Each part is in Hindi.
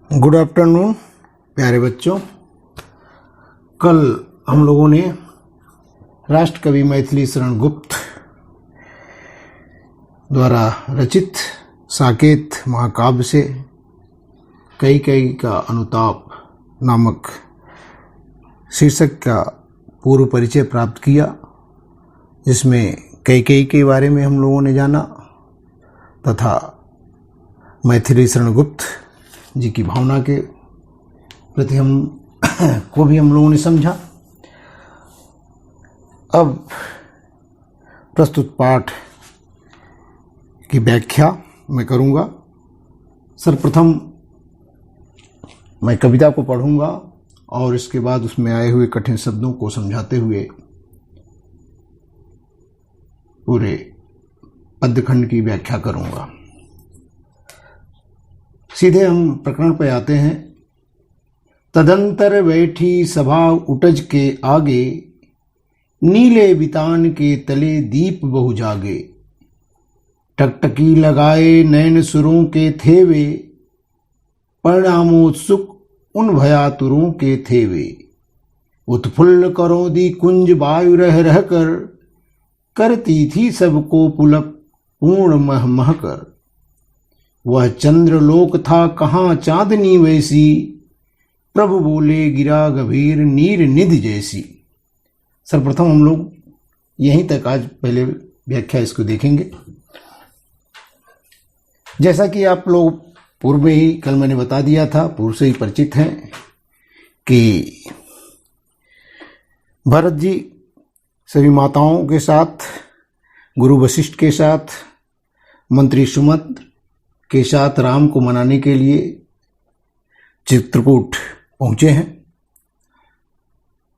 गुड आफ्टरनून प्यारे बच्चों। कल हम लोगों ने राष्ट्र कवि मैथिली शरण गुप्त द्वारा रचित साकेत महाकाव्य से कैकेयी का अनुताप नामक शीर्षक का पूर्व परिचय प्राप्त किया, जिसमें कैकेयी के बारे में हम लोगों ने जाना तथा मैथिली शरण गुप्त जी की भावना के प्रति हम लोगों ने समझा। अब प्रस्तुत पाठ की व्याख्या मैं करूंगा। सर्वप्रथम मैं कविता को पढ़ूंगा और इसके बाद उसमें आए हुए कठिन शब्दों को समझाते हुए पूरे पद्यखंड की व्याख्या करूंगा। सीधे हम प्रकरण पर आते हैं। तदंतर बैठी सभा उटज के आगे, नीले बितान के तले दीप बहु जागे। टकटकी लगाए नयन सुरों के थे वे, परिणामोत्सुक उन भयातुरों के थे वे। उत्फुल्ल करोंदी कुंज वायु रह रह कर, करती थी सबको पुलक पूर्ण मह मह कर। वह चंद्रलोक था कहाँ चांदनी वैसी, प्रभु बोले गिरा गंभीर नीर निधि जैसी। सर्वप्रथम हम लोग यहीं तक आज पहले व्याख्या इसको देखेंगे। जैसा कि आप लोग पूर्व में ही कल मैंने बता दिया था, पूर्व से ही परिचित हैं कि भरत जी सभी माताओं के साथ, गुरु वशिष्ठ के साथ, मंत्री सुमंत्र के साथ राम को मनाने के लिए चित्रकूट पहुंचे हैं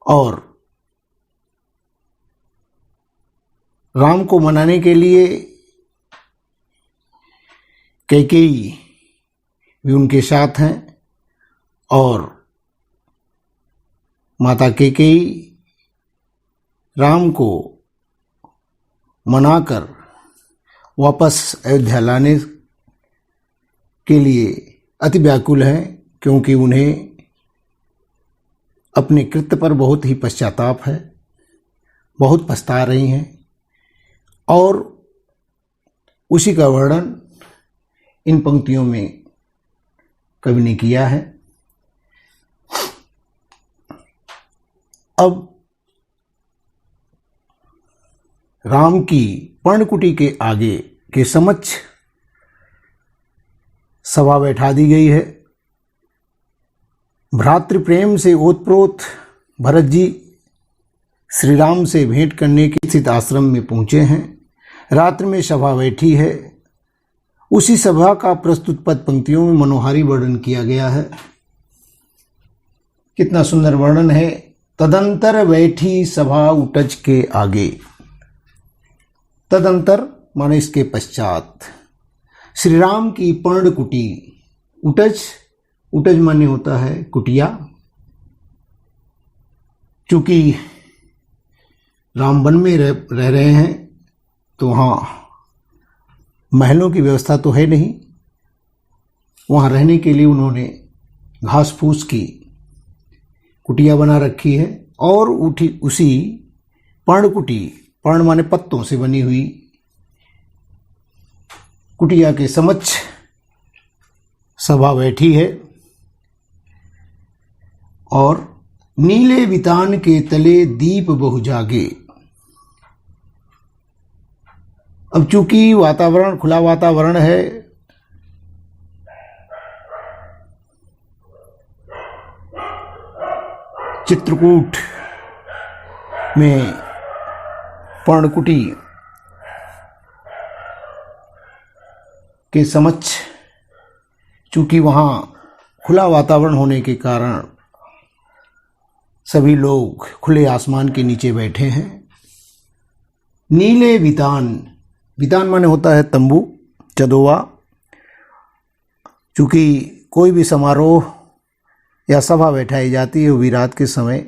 और राम को मनाने के लिए कैकेयी भी उनके साथ हैं और माता कैकेयी राम को मनाकर वापस अयोध्या लाने के लिए अति व्याकुल हैं, क्योंकि उन्हें अपने कृत्य पर बहुत ही पश्चाताप है, बहुत पछता रही हैं। और उसी का वर्णन इन पंक्तियों में कवि ने किया है। अब राम की पर्णकुटी के आगे के समक्ष सभा बैठा दी गई है। भ्रातृ प्रेम से ओतप्रोत भरत जी श्री राम से भेंट करने के स्थित आश्रम में पहुंचे हैं। रात्रि में सभा बैठी है। उसी सभा का प्रस्तुत पद पंक्तियों में मनोहारी वर्णन किया गया है। कितना सुंदर वर्णन है। तदंतर बैठी सभा उटज के आगे। तदंतर माने इसके पश्चात श्री राम की पर्णकुटी। उटज, उटज माने होता है कुटिया। चूंकि राम वन में रह रहे हैं तो वहाँ महलों की व्यवस्था तो है नहीं। वहाँ रहने के लिए उन्होंने घास फूस की कुटिया बना रखी है और उसी पर्णकुटी, पर्ण माने पत्तों से बनी हुई कुटिया के समक्ष सभा बैठी है और नीले बितान के तले दीप बहु जागे। अब चूंकि वातावरण खुला वातावरण है, चित्रकूट में पर्णकुटी के समक्ष चूंकि वहाँ खुला वातावरण होने के कारण सभी लोग खुले आसमान के नीचे बैठे हैं। नीले बितान, बितान माने होता है तंबू, चदोवा। चूंकि कोई भी समारोह या सभा बैठाई जाती है वो भी रात के समय,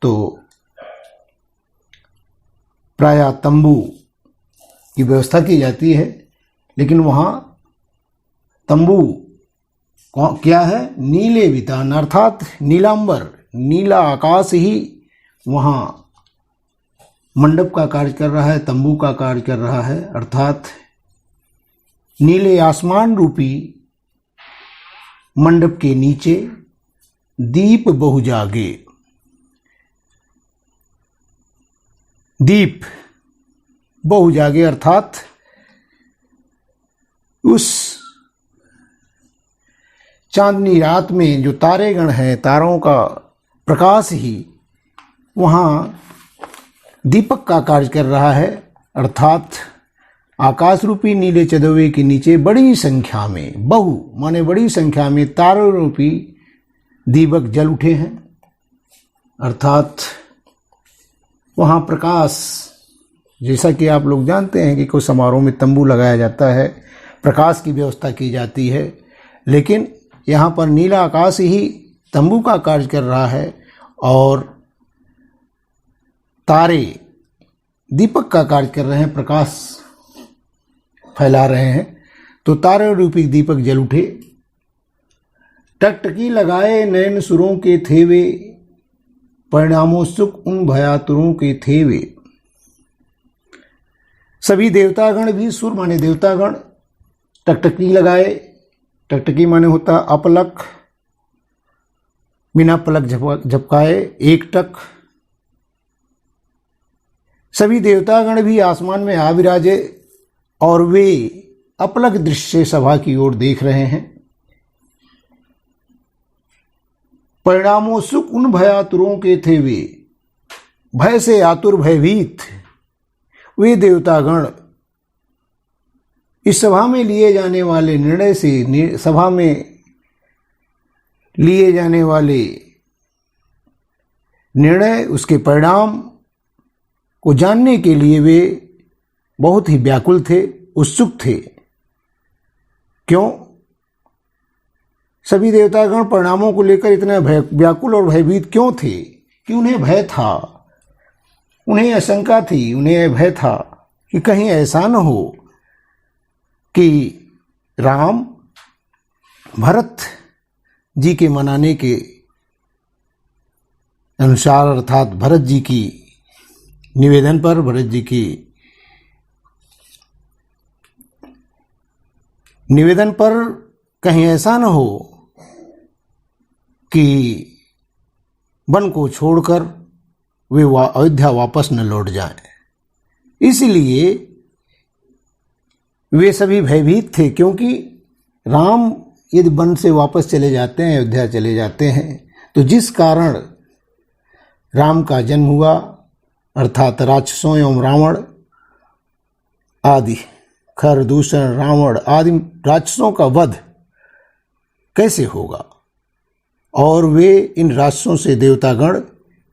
तो प्रायः तंबू की व्यवस्था की जाती है। लेकिन वहाँ तंबू क्या है? नीले वितान, अर्थात नीलांबर, नीला आकाश ही वहां मंडप का कार्य कर रहा है, तंबू का कार्य कर रहा है। अर्थात नीले आसमान रूपी मंडप के नीचे दीप बहु जागे। दीप बहु जागे अर्थात उस चांदनी रात में जो तारेगण हैं, तारों का प्रकाश ही वहाँ दीपक का कार्य कर रहा है। अर्थात आकाश रूपी नीले चंदवे के नीचे बड़ी संख्या में, बहु माने बड़ी संख्या में तारों रूपी दीपक जल उठे हैं। अर्थात वहाँ प्रकाश, जैसा कि आप लोग जानते हैं कि कोई समारोह में तंबू लगाया जाता है, प्रकाश की व्यवस्था की जाती है, लेकिन यहाँ पर नीला आकाश ही तंबू का कार्य कर रहा है और तारे दीपक का कार्य कर रहे हैं, प्रकाश फैला रहे हैं। तो तारे रूपी दीपक जल उठे। टकटकी लगाए नयन सुरों के थेवे, परिणामों सुख उन भयातुरों के थेवे। सभी देवतागण भी, सुर माने देवतागण, टकटकी लगाए। टकटकी माने होता अपलक, बिना पलक झपकाए, एक टक। सभी देवतागण भी आसमान में आ विराजे और वे अपलक दृष्टि से सभा की ओर देख रहे हैं। परिणामों सुख उन भयातुरों के थे वे, भय से आतुर भयभीत वे देवतागण इस सभा में लिए जाने वाले निर्णय से, सभा में लिए जाने वाले निर्णय, उसके परिणाम को जानने के लिए वे बहुत ही व्याकुल थे, उत्सुक थे। क्यों? सभी देवतागण परिणामों को लेकर इतने व्याकुल और भयभीत क्यों थे? कि उन्हें भय था, उन्हें आशंका थी, उन्हें भय था कि कहीं ऐसा न हो कि राम भरत जी के मनाने के अनुसार, अर्थात भरत जी की निवेदन पर, भरत जी की निवेदन पर कहीं ऐसा न हो कि वन को छोड़कर वे अयोध्या वापस न लौट जाएं। इसलिए वे सभी भयभीत थे, क्योंकि राम यदि वन से वापस चले जाते हैं, अयोध्या चले जाते हैं, तो जिस कारण राम का जन्म हुआ, अर्थात राक्षसों एवं रावण आदि, खर, दूषण, रावण आदि राक्षसों का वध कैसे होगा और वे इन राक्षसों से देवतागण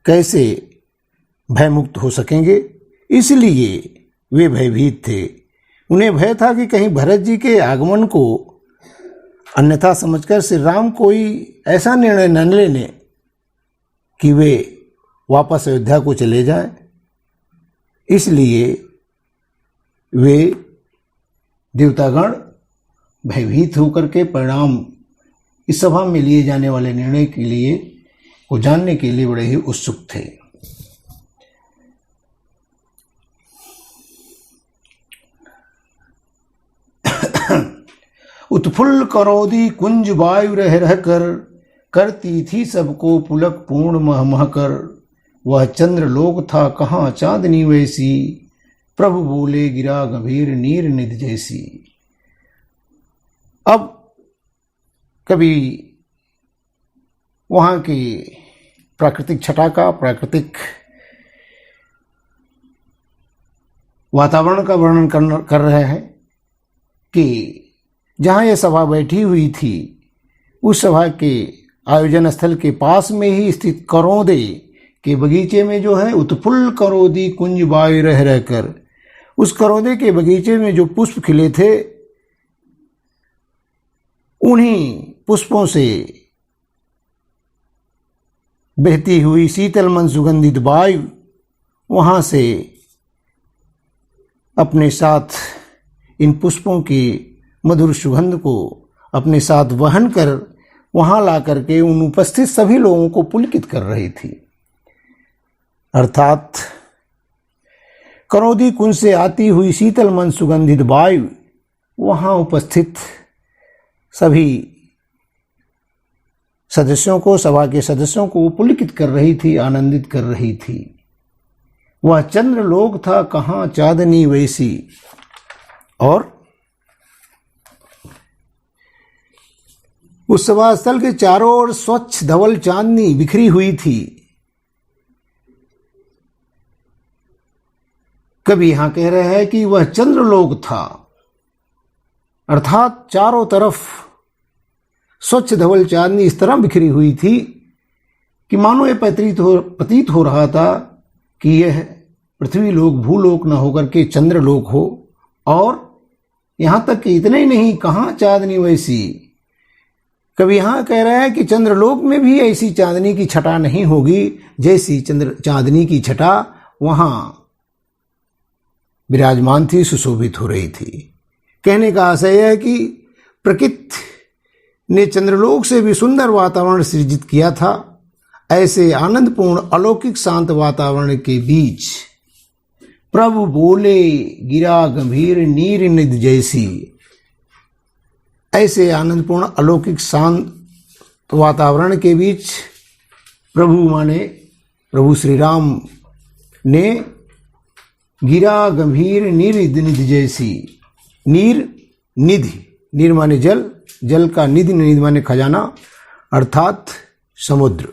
कैसे भयमुक्त हो सकेंगे? इसलिए वे भयभीत थे। उन्हें भय था कि कहीं भरत जी के आगमन को अन्यथा समझकर श्री राम कोई ऐसा निर्णय न ले लें कि वे वापस अयोध्या को चले जाएं। इसलिए वे देवतागण भयभीत होकर के परिणाम, इस सभा में लिए जाने वाले निर्णय के लिए को जानने के लिए बड़े ही उत्सुक थे। उत्फुल्ल करोदी कुंज वायु रह रह कर, करती थी सबको पुलक पूर्ण मह मह कर। वह चंद्रलोक था कहाँ चांदनी वैसी, प्रभु बोले गिरा गंभीर नीर निधि जैसी। अब कभी वहाँ की प्राकृतिक छटा का, प्राकृतिक वातावरण का वर्णन कर रहे हैं कि जहाँ यह सभा बैठी हुई थी, उस सभा के आयोजन स्थल के पास में ही स्थित करौदे के बगीचे में जो है, उत्फुल्ल करोदी कुंज वायु रह रह कर, उस करौदे के बगीचे में जो पुष्प खिले थे, उन्हीं पुष्पों से बहती हुई शीतल मन सुगंधित वायु वहाँ से अपने साथ इन पुष्पों की मधुर सुगंध को अपने साथ वहन कर वहां ला करके उन उपस्थित सभी लोगों को पुलकित कर रही थी। अर्थात करौदी कुंज से आती हुई शीतल मन सुगंधित वायु वहां उपस्थित सभी सदस्यों को, सभा के सदस्यों को पुलकित कर रही थी, आनंदित कर रही थी। वह चंद्रलोक था कहाँ चांदनी वैसी, और उस सभा स्थल के चारों ओर स्वच्छ धवल चांदनी बिखरी हुई थी। कभी यहां कह रहे हैं कि वह चंद्रलोक था, अर्थात चारों तरफ स्वच्छ धवल चांदनी इस तरह बिखरी हुई थी कि मानो ये प्रतीत हो रहा था कि यह पृथ्वी लोक भूलोक न होकर के चंद्रलोक हो। और यहां तक कि इतने ही नहीं, कहां चांदनी वैसी, कभी यहां कह रहा है कि चंद्रलोक में भी ऐसी चांदनी की छटा नहीं होगी जैसी चांदनी की छटा वहां विराजमान थी, सुशोभित हो रही थी। कहने का आशय है कि प्रकृति ने चंद्रलोक से भी सुंदर वातावरण सृजित किया था। ऐसे आनंदपूर्ण अलौकिक शांत वातावरण के बीच प्रभु बोले गिरा गंभीर नीर निधि जैसी। ऐसे आनंदपूर्ण अलौकिक शांत वातावरण के बीच प्रभु श्री राम ने गिरा गंभीर नीर निधि जैसी। नीर निधि, नीर माने जल, जल का निधि, निधि माने खजाना, अर्थात समुद्र।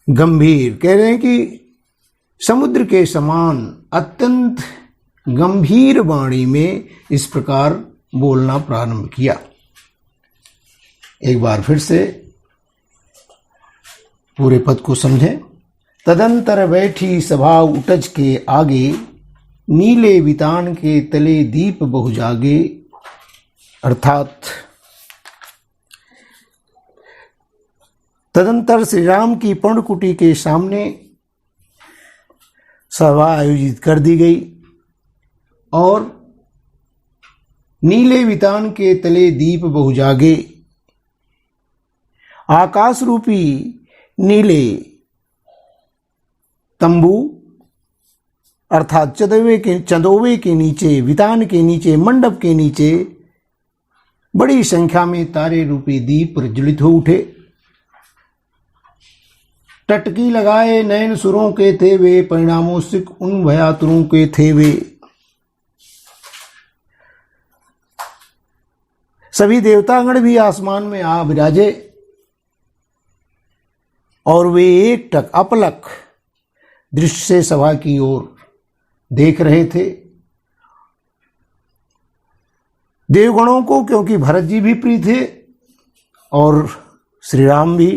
गंभीर कह रहे हैं कि समुद्र के समान अत्यंत गंभीर वाणी में इस प्रकार बोलना प्रारंभ किया। एक बार फिर से पूरे पद को समझें। तदंतर बैठी सभा उटज के आगे, नीले वितान के तले दीप बहु जागे। अर्थात तदंतर श्री राम की पर्णकुटी के सामने सभा आयोजित कर दी गई और नीले वितान के तले दीप बहु जागे। आकाश रूपी नीले तंबू अर्थात चंदोवे के नीचे, वितान के नीचे, मंडप के नीचे बड़ी संख्या में तारे रूपी दीप प्रज्वलित हो उठे। टटकी लगाए नयन सुरों के थे वे, परिणामों सिख उन भयातुरों के थे वे। सभी देवतागण भी आसमान में आ विराजे और वे एक टक अपलक दृष्टि से सभा की ओर देख रहे थे। देवगणों को क्योंकि भरत जी भी प्रिय थे और श्री राम भी,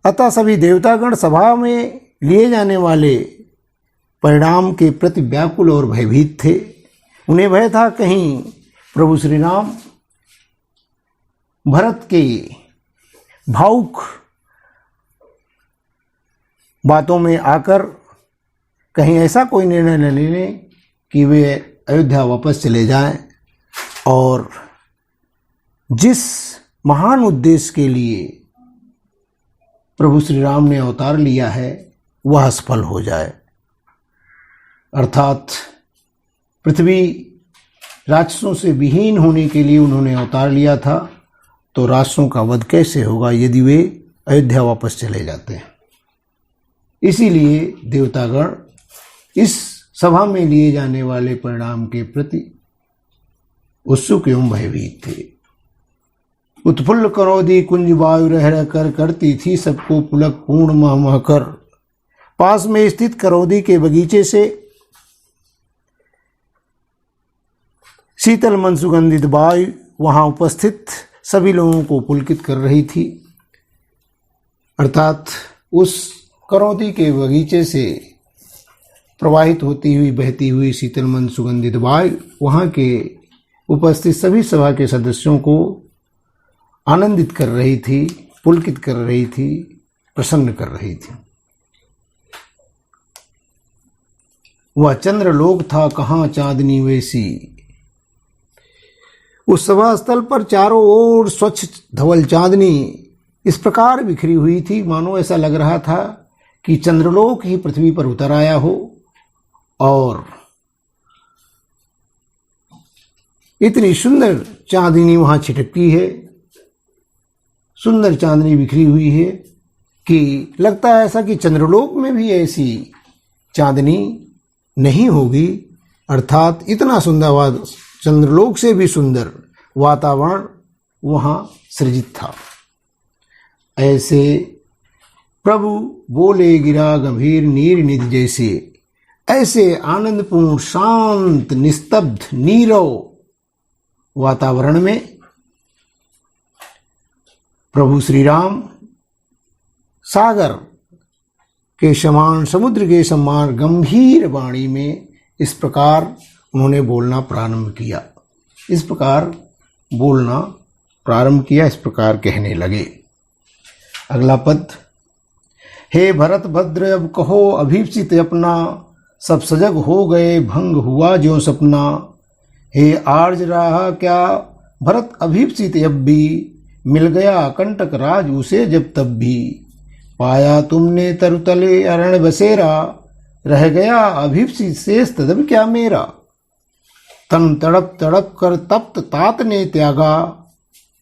अतः सभी देवतागण सभा में लिए जाने वाले परिणाम के प्रति व्याकुल और भयभीत थे। उन्हें भय था कहीं प्रभु श्री राम भरत के भावुक बातों में आकर कहीं ऐसा कोई निर्णय न ले लें कि वे अयोध्या वापस चले जाएं और जिस महान उद्देश्य के लिए प्रभु श्री राम ने अवतार लिया है वह असफल हो जाए। अर्थात पृथ्वी राक्षसों से विहीन होने के लिए उन्होंने अवतार लिया था, तो राक्षसों का वध कैसे होगा यदि वे अयोध्या वापस चले जाते हैं। इसीलिए देवतागण इस सभा में लिए जाने वाले परिणाम के प्रति उत्सुक एवं भयभीत थे। उत्फुल्ल करौदी कुंज वायु रह रह कर करती थी सबको पुलक पूर्ण मह मह कर। पास में स्थित करौदी के बगीचे से शीतल मन सुगंधित वायु वहां उपस्थित सभी लोगों को पुलकित कर रही थी। अर्थात उस करौदी के बगीचे से प्रवाहित होती हुई बहती हुई शीतल मन सुगंधित वायु वहां के उपस्थित सभी सभा के सदस्यों को आनंदित कर रही थी, पुलकित कर रही थी, प्रसन्न कर रही थी। वह चंद्रलोक था कहाँ चांदनी वैसी। उस सभा स्थल पर चारों ओर स्वच्छ धवल चांदनी इस प्रकार बिखरी हुई थी, मानो ऐसा लग रहा था कि चंद्रलोक ही पृथ्वी पर उतर आया हो। और इतनी सुंदर चांदनी वहां छिटकती है, सुंदर चांदनी बिखरी हुई है कि लगता है ऐसा कि चंद्रलोक में भी ऐसी चांदनी नहीं होगी। अर्थात इतना सुंदर, चंद्रलोक से भी सुंदर वातावरण वहां सृजित था। ऐसे प्रभु बोले गिरा गंभीर नीर निधि जैसे, ऐसे आनंदपूर्ण शांत निस्तब्ध नीरव वातावरण में प्रभु श्री राम सागर के समान, समुद्र के समान गंभीर वाणी में इस प्रकार उन्होंने बोलना प्रारंभ किया। इस प्रकार बोलना प्रारंभ किया, इस प्रकार कहने लगे। अगला पद, हे भरत भद्र अब कहो अभीप्सित अपना, सब सजग हो गए भंग हुआ ज्यों सपना। हे आर्ज रहा क्या भरत अभीप्सित अब भी, मिल गया कंटक राज उसे जब तब भी। पाया तुमने तरुतले अरण बसेरा, रह गया अभीप्सित शेष तदब क्या मेरा। तन तड़प तड़प कर तप्त तात ने त्यागा,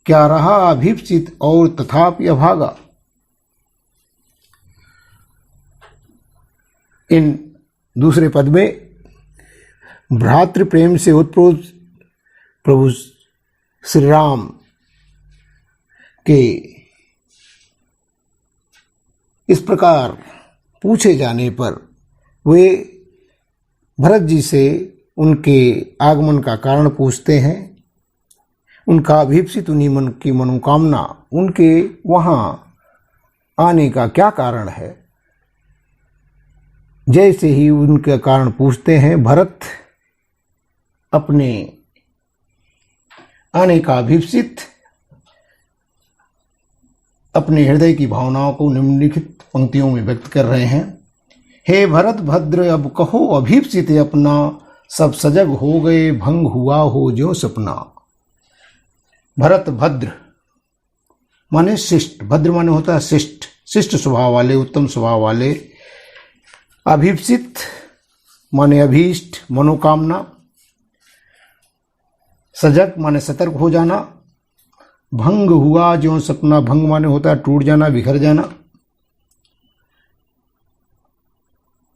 क्या रहा अभीप्सित और तथापि अभागा। इन दूसरे पद में भ्रातृ प्रेम से उत्प्रोत प्रभु श्री राम के इस प्रकार पूछे जाने पर वे भरत जी से उनके आगमन का कारण पूछते हैं। उनका अभीप्सित उन्हीं मन की मनोकामना, उनके वहाँ आने का क्या कारण है। जैसे ही उनका कारण पूछते हैं, भरत अपने आने का अभीप्सित अपने हृदय की भावनाओं को निम्नलिखित पंक्तियों में व्यक्त कर रहे हैं। हे भरत भद्र अब कहो अभीप्सित अपना, सब सजग हो गए भंग हुआ हो जो सपना। भरत भद्र माने शिष्ट, भद्र माने होता है शिष्ट, शिष्ट स्वभाव वाले, उत्तम स्वभाव वाले। अभीप्सित माने अभीष्ट, मनोकामना। सजग माने सतर्क हो जाना। भंग हुआ जो सपना, भंग माने होता है टूट जाना, बिखर जाना।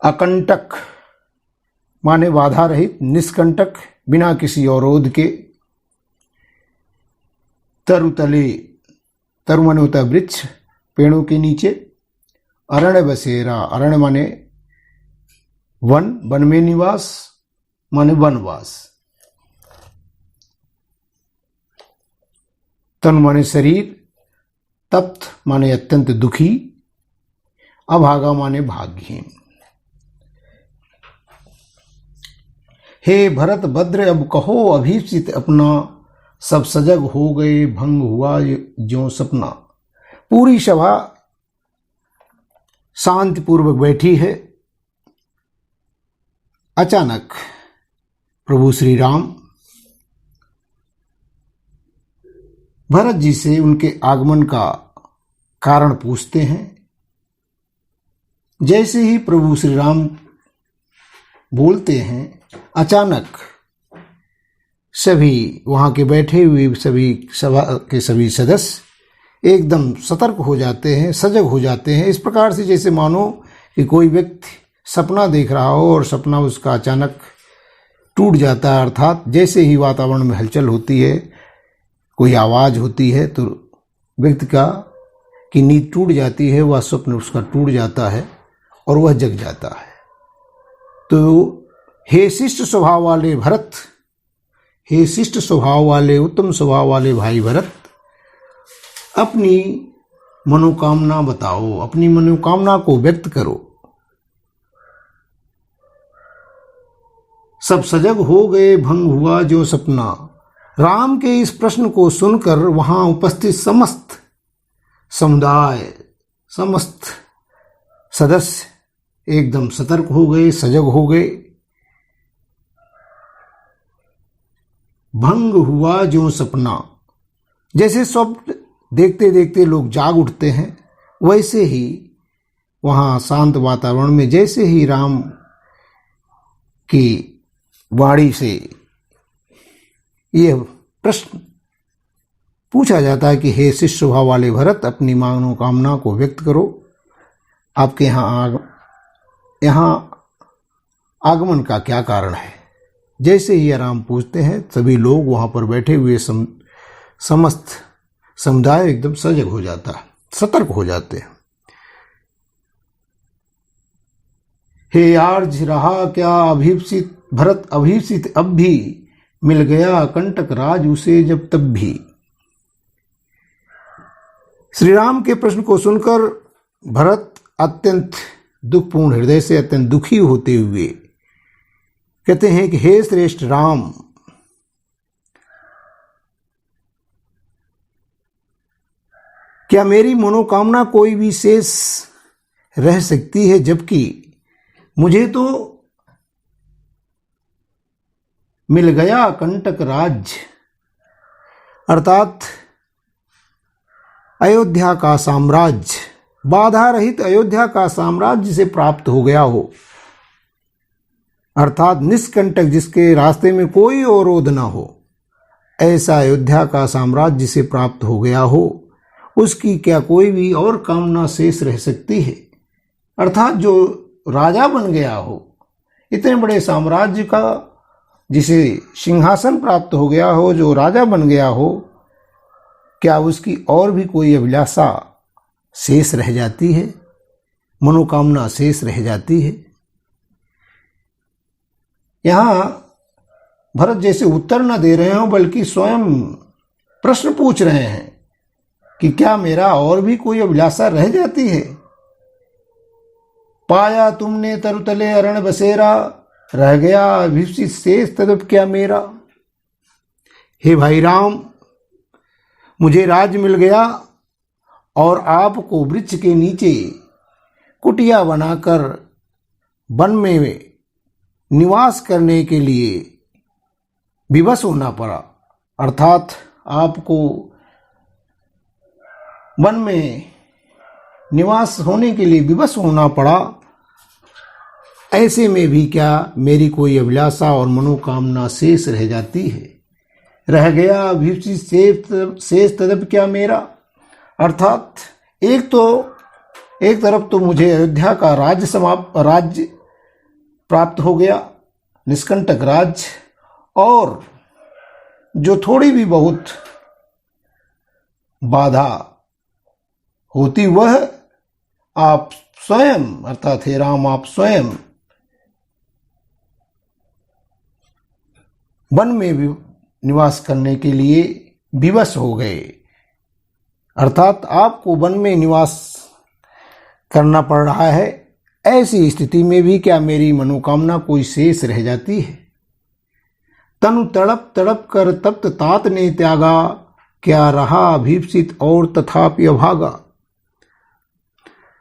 अकंटक माने बाधा रहित, निष्कंटक, बिना किसी अवरोध के। तरुतले, तरु माने होता है वृक्ष, पेड़ों के नीचे। अरण्य बसेरा, अरण्य माने वन, वन में निवास माने वनवास। तन माने शरीर, तप्त माने अत्यंत दुखी, अभागा माने भाग्यहीन। हे भरत भद्र अब कहो अभीप्सित अपना, सब सजग हो गए भंग हुआ ज्यों सपना। पूरी सभा शांतिपूर्वक बैठी है। अचानक प्रभु श्री राम भरत जी से उनके आगमन का कारण पूछते हैं। जैसे ही प्रभु श्री राम बोलते हैं, अचानक सभी वहां के बैठे हुए सभी सभा के सभी सदस्य एकदम सतर्क हो जाते हैं, सजग हो जाते हैं। इस प्रकार से जैसे मानो कि कोई व्यक्ति सपना देख रहा हो और सपना उसका अचानक टूट जाता है। अर्थात जैसे ही वातावरण में हलचल होती है, कोई आवाज होती है, तो व्यक्ति का की नींद टूट जाती है, वह स्वप्न उसका टूट जाता है और वह जग जाता है। तो हे शिष्ट स्वभाव वाले भरत, हे शिष्ट स्वभाव वाले, उत्तम स्वभाव वाले भाई भरत, अपनी मनोकामना बताओ, अपनी मनोकामना को व्यक्त करो। सब सजग हो गए भंग हुआ जो सपना। राम के इस प्रश्न को सुनकर वहां उपस्थित समस्त समुदाय, समस्त सदस्य एकदम सतर्क हो गए, सजग हो गए। भंग हुआ जो सपना। जैसे स्वप्न देखते देखते लोग जाग उठते हैं, वैसे ही वहाँ शांत वातावरण में जैसे ही राम की वाणी से यह प्रश्न पूछा जाता है कि हे शिष्य स्वभाव वाले भरत, अपनी मनोकामना को व्यक्त करो, आपके यहाँ आगमन का क्या कारण है। जैसे ही राम पूछते हैं, सभी लोग वहां पर बैठे हुए समस्त समुदाय एकदम सजग हो जाता है, सतर्क हो जाते हैं। हे आर्ज, रहा क्या अभीप्सित भरत, अभीप्सित अब भी मिल गया कंटक राज उसे जब तब भी। श्री राम के प्रश्न को सुनकर भरत अत्यंत दुखपूर्ण हृदय से अत्यंत दुखी होते हुए कहते हैं कि हे श्रेष्ठ राम, क्या मेरी मनोकामना कोई भी शेष रह सकती है, जबकि मुझे तो मिल गया कंटक राज्य, अर्थात अयोध्या का साम्राज्य, बाधा रहित अयोध्या का साम्राज्य से प्राप्त हो गया हो, अर्थात निष्कंटक, जिसके रास्ते में कोई अवरोध न हो, ऐसा अयोध्या का साम्राज्य से प्राप्त हो गया हो, उसकी क्या कोई भी और कामना शेष रह सकती है। अर्थात जो राजा बन गया हो, इतने बड़े साम्राज्य का जिसे सिंहासन प्राप्त हो गया हो, जो राजा बन गया हो, क्या उसकी और भी कोई अभिलाषा शेष रह जाती है, मनोकामना शेष रह जाती है। यहां भरत जैसे उत्तर न दे रहे हो, बल्कि स्वयं प्रश्न पूछ रहे हैं कि क्या मेरा और भी कोई अभिलाषा रह जाती है। पाया तुमने तरुतले अरण बसेरा, रह गया अभिप्सित शेष तदप क्या मेरा। हे भाई राम, मुझे राज्य मिल गया और आपको वृक्ष के नीचे कुटिया बनाकर वन में निवास करने के लिए विवश होना पड़ा, अर्थात आपको वन में निवास होने के लिए विवश होना पड़ा। ऐसे में भी क्या मेरी कोई अभिलाषा और मनोकामना शेष रह जाती है। रह गया अभिप्सित शेष तदप क्या मेरा, अर्थात एक तरफ तो मुझे अयोध्या का राज्य प्राप्त हो गया, निष्कंटक राज्य, और जो थोड़ी भी बहुत बाधा होती वह आप स्वयं, अर्थात हे राम, आप स्वयं वन में भी निवास करने के लिए विवश हो गए, अर्थात आपको वन में निवास करना पड़ रहा है। ऐसी स्थिति में भी क्या मेरी मनोकामना कोई शेष रह जाती है। तनु तड़प तड़प कर तप्त तात ने त्यागा, क्या रहा अभीप्सित और तथापि अभागा।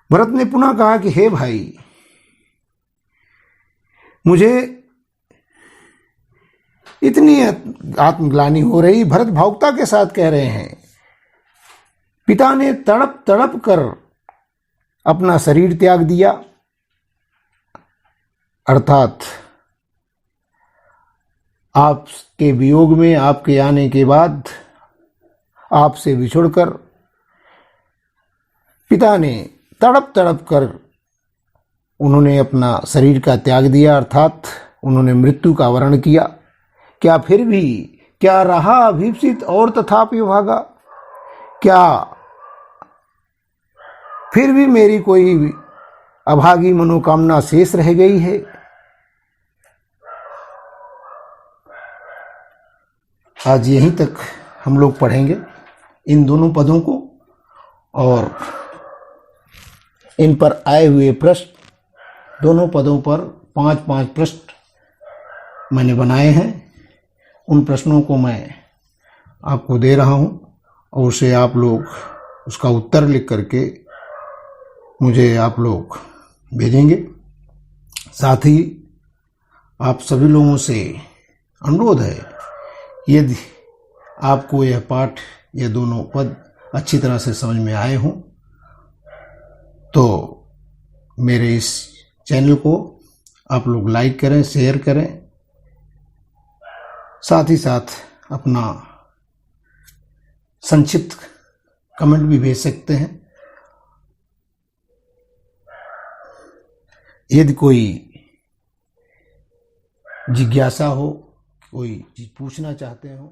भरत ने पुनः कहा कि हे भाई, मुझे इतनी आत्मग्लानि हो रही। भरत भावुकता के साथ कह रहे हैं, पिता ने तड़प तड़प कर अपना शरीर त्याग दिया, अर्थात आपके वियोग में, आपके आने के बाद आपसे बिछुड़कर पिता ने तड़प तड़प कर उन्होंने अपना शरीर का त्याग दिया, अर्थात उन्होंने मृत्यु का वरण किया। क्या फिर भी क्या रहा अभीप्सित और तथापि भागा, क्या फिर भी मेरी कोई अभागी मनोकामना शेष रह गई है। आज यहीं तक हम लोग पढ़ेंगे इन दोनों पदों को, और इन पर आए हुए प्रश्न, दोनों पदों पर 5-5 प्रश्न मैंने बनाए हैं। उन प्रश्नों को मैं आपको दे रहा हूं और उसे आप लोग उसका उत्तर लिख करके मुझे आप लोग भेजेंगे। साथ ही आप सभी लोगों से अनुरोध है यदि आपको यह पाठ, ये दोनों पद अच्छी तरह से समझ में आए हों तो मेरे इस चैनल को आप लोग लाइक करें, शेयर करें, साथ ही साथ अपना संक्षिप्त कमेंट भी भेज सकते हैं। यदि कोई जिज्ञासा हो, कोई चीज पूछना चाहते हो